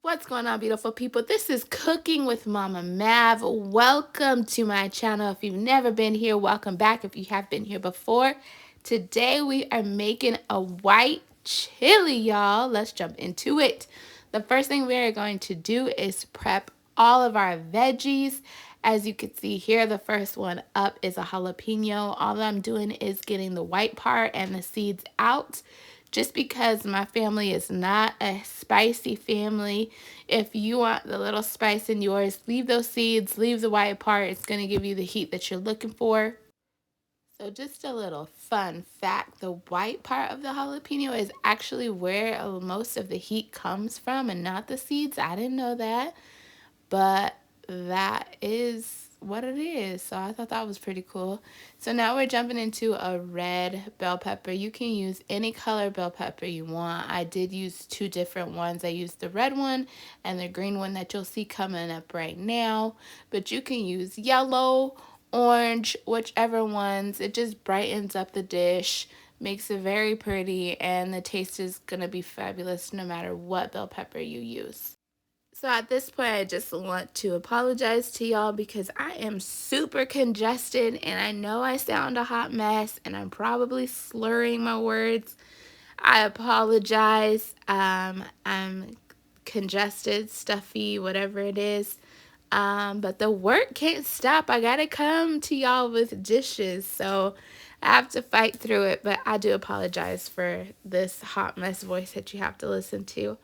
What's going on, beautiful people? This is Cooking with Mama Mav. Welcome to my channel. If you've never been here, welcome back. If you have been here before, today we are making a white chili, y'all. Let's jump into it. The first thing we are going to do is prep all of our veggies. As you can see here, the first one up is a jalapeno. All I'm doing is getting the white part and the seeds out, just because my family is not a spicy family. If you want the little spice in yours, leave those seeds, leave the white part. It's going to give you the heat that you're looking for. So just a little fun fact, the white part of the jalapeno is actually where most of the heat comes from and not the seeds. I didn't know that, but that is what it is. So I thought that was pretty cool. So now we're jumping into a red bell pepper. You can use any color bell pepper you want. I did use two different ones. I used the red one and the green one that you'll see coming up right now, but you can use yellow, orange, whichever ones. It just brightens up the dish, makes it very pretty, and the taste is gonna be fabulous no matter what bell pepper you use. So at this point, I just want to apologize to y'all because I am super congested and I know I sound a hot mess and I'm probably slurring my words. I apologize. I'm congested, stuffy, whatever it is. But the work can't stop. I gotta come to y'all with dishes, so I have to fight through it. But I do apologize for this hot mess voice that you have to listen to.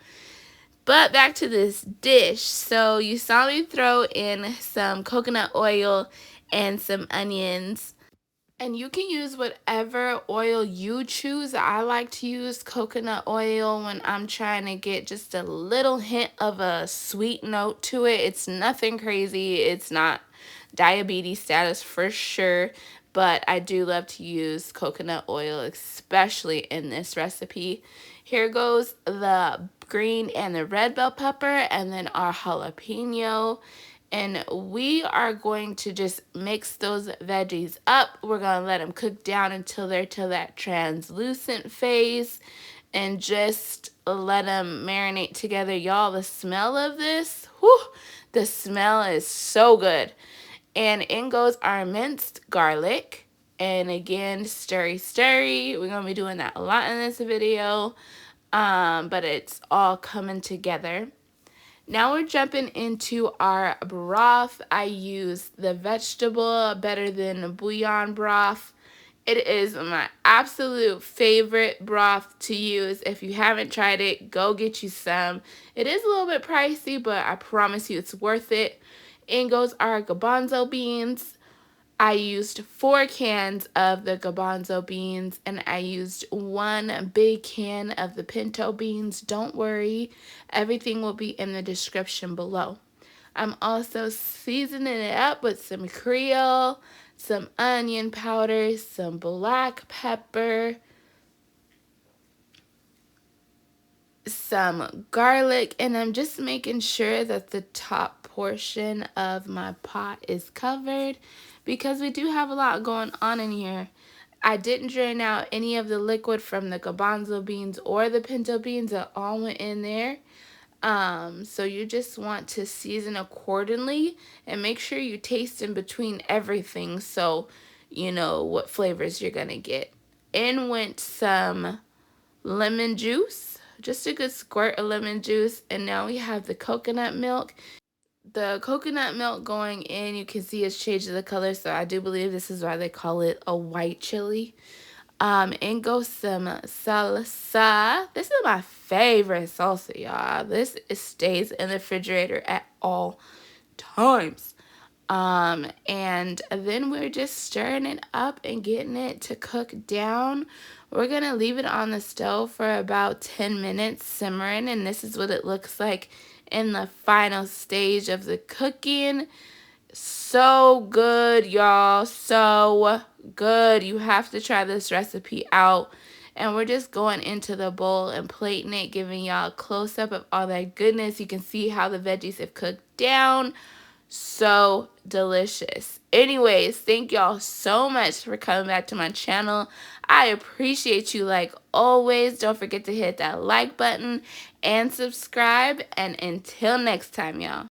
But back to this dish. So you saw me throw in some coconut oil and some onions. And you can use whatever oil you choose. I like to use coconut oil when I'm trying to get just a little hint of a sweet note to it. It's nothing crazy. It's not diabetes status for sure. But I do love to use coconut oil, especially in this recipe. Here goes the green and the red bell pepper, and then our jalapeno. And we are going to just mix those veggies up. We're going to let them cook down until they're to that translucent phase and just let them marinate together. Y'all, the smell of this, whew, the smell is so good. And in goes our minced garlic. And again, stirry, stirry. We're going to be doing that a lot in this video. But it's all coming together. Now we're jumping into our broth. I use the vegetable better than bouillon broth. It is my absolute favorite broth to use. If you haven't tried it, go get you some. It is a little bit pricey, but I promise you it's worth it. In goes our garbanzo beans. I used 4 cans of the garbanzo beans, and I used 1 big can of the pinto beans. Don't worry, everything will be in the description below. I'm also seasoning it up with some Creole, some onion powder, some black pepper, some garlic, and I'm just making sure that the top portion of my pot is covered because we do have a lot going on in here. I didn't drain out any of the liquid from the garbanzo beans or the pinto beans. It all went in there. So you just want to season accordingly and make sure you taste in between everything so you know what flavors you're gonna get. In went some lemon juice, just a good squirt of lemon juice, and now we have the coconut milk. The coconut milk going in, you can see it's changed the color, so I do believe this is why they call it a white chili. In goes some salsa. This is my favorite salsa, y'all. This stays in the refrigerator at all times. And then we're just stirring it up and getting it to cook down. We're going to leave it on the stove for about 10 minutes simmering, and this is what it looks like in the final stage of the cooking. So good, y'all. So good. You have to try this recipe out. And we're just going into the bowl and plating it, giving y'all a close-up of all that goodness. You can see how the veggies have cooked down. so delicious. Anyways, thank y'all so much for coming back to my channel. I appreciate you like always. Don't forget to hit that like button and subscribe. And until next time, y'all.